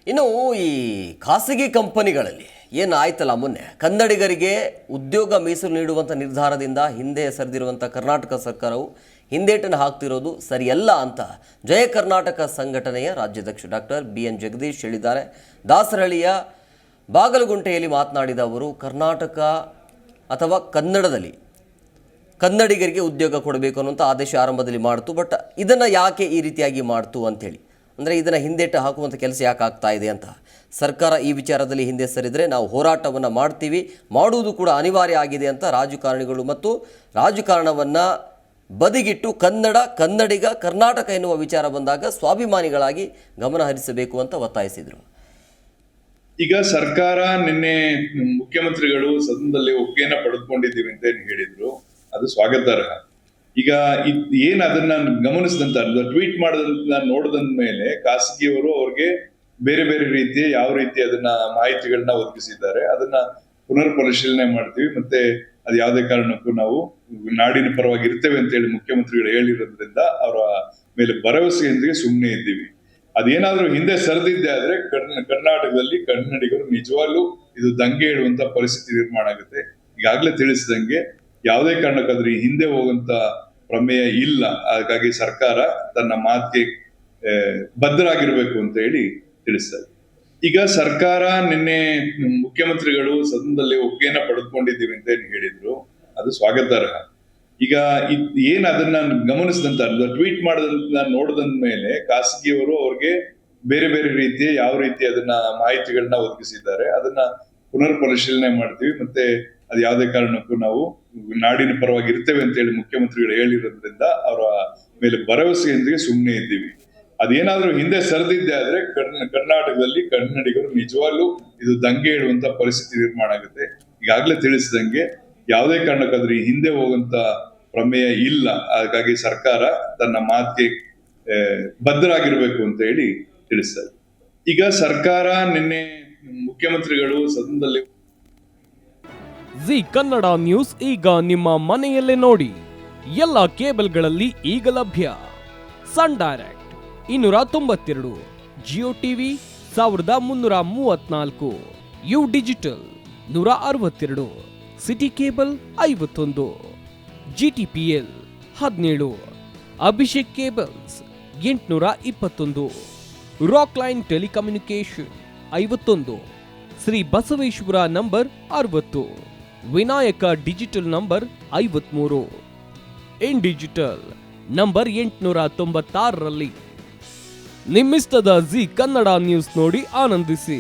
ಇನ್ನು ಈ ಖಾಸಗಿ ಕಂಪನಿಗಳಲ್ಲಿ ಏನಾಯ್ತಲ್ಲ ಮೊನ್ನೆ ಕನ್ನಡಿಗರಿಗೆ ಉದ್ಯೋಗ ಮೀಸಲು ನೀಡುವಂಥ ನಿರ್ಧಾರದಿಂದ ಹಿಂದೆ ಸರಿದಿರುವಂಥ ಕರ್ನಾಟಕ ಸರ್ಕಾರವು ಹಿಂದೇಟನ್ನು ಹಾಕ್ತಿರೋದು ಸರಿಯಲ್ಲ ಅಂತ ಜಯ ಕರ್ನಾಟಕ ಸಂಘಟನೆಯ ರಾಜ್ಯಾಧ್ಯಕ್ಷ ಡಾಕ್ಟರ್ BN ಜಗದೀಶ್ ಹೇಳಿದ್ದಾರೆ. ದಾಸರಹಳ್ಳಿಯ ಬಾಗಲಗುಂಟೆಯಲ್ಲಿ ಮಾತನಾಡಿದ ಅವರು ಕರ್ನಾಟಕ ಅಥವಾ ಕನ್ನಡದಲ್ಲಿ ಕನ್ನಡಿಗರಿಗೆ ಉದ್ಯೋಗ ಕೊಡಬೇಕು ಅನ್ನುವಂಥ ಆದೇಶ ಆರಂಭದಲ್ಲಿ ಮಾಡ್ತು. ಬಟ್ ಇದನ್ನು ಯಾಕೆ ಈ ರೀತಿಯಾಗಿ ಮಾಡ್ತು ಅಂಥೇಳಿ, ಅಂದರೆ ಇದನ್ನು ಹಿಂದೇಟು ಹಾಕುವಂಥ ಕೆಲಸ ಯಾಕೆ ಆಗ್ತಾ ಇದೆ ಅಂತ ಸರ್ಕಾರ ಈ ವಿಚಾರದಲ್ಲಿ ಹಿಂದೆ ಸರಿದರೆ ನಾವು ಹೋರಾಟವನ್ನು ಮಾಡ್ತೀವಿ, ಮಾಡುವುದು ಕೂಡ ಅನಿವಾರ್ಯ ಆಗಿದೆ ಅಂತ ರಾಜಕಾರಣಿಗಳು ಮತ್ತು ರಾಜಕಾರಣವನ್ನು ಬದಿಗಿಟ್ಟು ಕನ್ನಡ, ಕನ್ನಡಿಗ, ಕರ್ನಾಟಕ ಎನ್ನುವ ವಿಚಾರ ಬಂದಾಗ ಸ್ವಾಭಿಮಾನಿಗಳಾಗಿ ಗಮನ ಹರಿಸಬೇಕು ಅಂತ ಒತ್ತಾಯಿಸಿದರು. ಈಗ ಸರ್ಕಾರ ನಿನ್ನೆ ಮುಖ್ಯಮಂತ್ರಿಗಳು ಸದನದಲ್ಲಿ ಒಪ್ಪಿಗೆಯನ್ನ ಪಡೆದುಕೊಂಡಿದ್ದೀವಿ ಅಂತ ಏನು ಹೇಳಿದ್ರು, ಅದು ಸ್ವಾಗತಾರ್ಹ. ಈಗ ಏನ್ ಅದನ್ನ ಗಮನಿಸಿದಂತ ಟ್ವೀಟ್ ಮಾಡೋದನ್ನ ನೋಡಿದ ಮೇಲೆ ಖಾಸಗಿಯವರು ಅವ್ರಿಗೆ ಬೇರೆ ಬೇರೆ ರೀತಿಯ ಯಾವ ರೀತಿ ಅದನ್ನ ಮಾಹಿತಿಗಳನ್ನ ಒದಗಿಸಿದ್ದಾರೆ ಅದನ್ನ ಪುನರ್ ಪರಿಶೀಲನೆ ಮಾಡ್ತೀವಿ, ಮತ್ತೆ ಅದು ಯಾವುದೇ ಕಾರಣಕ್ಕೂ ನಾವು ನಾಡಿನ ಪರವಾಗಿ ಇರ್ತೇವೆ ಅಂತ ಹೇಳಿ ಮುಖ್ಯಮಂತ್ರಿಗಳು ಹೇಳಿರೋದ್ರಿಂದ ಅವರ ಮೇಲೆ ಭರವಸೆಯೊಂದಿಗೆ ಸುಮ್ಮನೆ ಇದ್ದೀವಿ. ಅದೇನಾದ್ರೂ ಹಿಂದೆ ಸರಿದಿದ್ದೆ ಆದ್ರೆ ಕರ್ನಾಟಕದಲ್ಲಿ ಕನ್ನಡಿಗರು ನಿಜವಾಗ್ಲೂ ಇದು ದಂಗೆ ಹೇಳುವಂತ ಪರಿಸ್ಥಿತಿ ನಿರ್ಮಾಣ ಆಗುತ್ತೆ. ಈಗಾಗ್ಲೇ ತಿಳಿಸಿದಂಗೆ ಯಾವುದೇ ಕಾರಣಕ್ಕಾದ್ರೂ ಹಿಂದೆ ಹೋಗುವಂತ ಪ್ರಮೇಯ ಇಲ್ಲ. ಹಾಗಾಗಿ ಸರ್ಕಾರ ತನ್ನ ಮಾತಿಗೆ ಬದ್ಧರಾಗಿರ್ಬೇಕು ಅಂತ ಹೇಳಿ ತಿಳಿಸ್ತಾರೆ. ಈಗ ಸರ್ಕಾರ ನಿನ್ನೆ ಮುಖ್ಯಮಂತ್ರಿಗಳು ಸದನದಲ್ಲಿ ಒಪ್ಪಿಗೆಯನ್ನ ಪಡೆದುಕೊಂಡಿದ್ದೀವಿ ಅಂತ ಏನು ಹೇಳಿದ್ರು, ಅದು ಸ್ವಾಗತಾರ್ಹ. ಈಗ ಏನ್ ಅದನ್ನ ಗಮನಿಸಿದಂತ ಟ್ವೀಟ್ ಮಾಡೋದನ್ನ ನೋಡಿದ ಮೇಲೆ ಖಾಸಗಿಯವರು ಅವ್ರಿಗೆ ಬೇರೆ ಬೇರೆ ರೀತಿಯ ಯಾವ ರೀತಿ ಅದನ್ನ ಮಾಹಿತಿಗಳನ್ನ ಒದಗಿಸಿದ್ದಾರೆ ಅದನ್ನ ಪುನರ್ ಪರಿಶೀಲನೆ ಮಾಡ್ತೀವಿ, ಮತ್ತೆ ಅದು ಯಾವುದೇ ಕಾರಣಕ್ಕೂ ನಾವು ನಾಡಿನ ಪರವಾಗಿ ಇರ್ತೇವೆ ಅಂತ ಹೇಳಿ ಮುಖ್ಯಮಂತ್ರಿಗಳು ಹೇಳಿರೋದ್ರಿಂದ ಅವರ ಮೇಲೆ ಭರವಸೆಯೊಂದಿಗೆ ಸುಮ್ಮನೆ ಇದ್ದೀವಿ. ಅದೇನಾದ್ರೂ ಹಿಂದೆ ಸರಿದಿದ್ದೆ ಆದ್ರೆ ಕರ್ನಾಟಕದಲ್ಲಿ ಕನ್ನಡಿಗರು ನಿಜವಾಗ್ಲೂ ಇದು ದಂಗೆ ಹೇಳುವಂತ ಪರಿಸ್ಥಿತಿ ನಿರ್ಮಾಣ ಆಗುತ್ತೆ. ಈಗಾಗ್ಲೇ ತಿಳಿಸಿದಂಗೆ ಯಾವುದೇ ಕಾರಣಕ್ಕಾದ್ರೂ ಹಿಂದೆ ಹೋಗುವಂತ ಪ್ರಮೇಯ ಇಲ್ಲ. ಹಾಗಾಗಿ ಸರ್ಕಾರ ತನ್ನ ಮಾತಿಗೆ ಬದ್ಧರಾಗಿರ್ಬೇಕು ಅಂತ ಹೇಳಿ ತಿಳಿಸ್ತಾರೆ. ಈಗ ಸರ್ಕಾರ ನಿನ್ನೆ ಮುಖ್ಯಮಂತ್ರಿಗಳು ಸದನದಲ್ಲಿ ಜಿ ಕನ್ನಡ ನ್ಯೂಸ್ ಈಗ ನಿಮ್ಮ ಮನೆಯಲ್ಲೇ ನೋಡಿ. ಎಲ್ಲ ಕೇಬಲ್ಗಳಲ್ಲಿ ಈಗ ಲಭ್ಯ. Sun Direct 292, Jio TV 1334, U digital 162, city cable 51, GTPL 17, Abhishek cables 821, Rockline telecommunication 51, Shri Basaveshwara number 60, Vinayaka digital number 53, in digital number 896ರಲ್ಲಿ. ನಿಮ್ಮಿಸ್ತದ ಜಿ ಕನ್ನಡ ನ್ಯೂಸ್ ನೋಡಿ ಆನಂದಿಸಿ.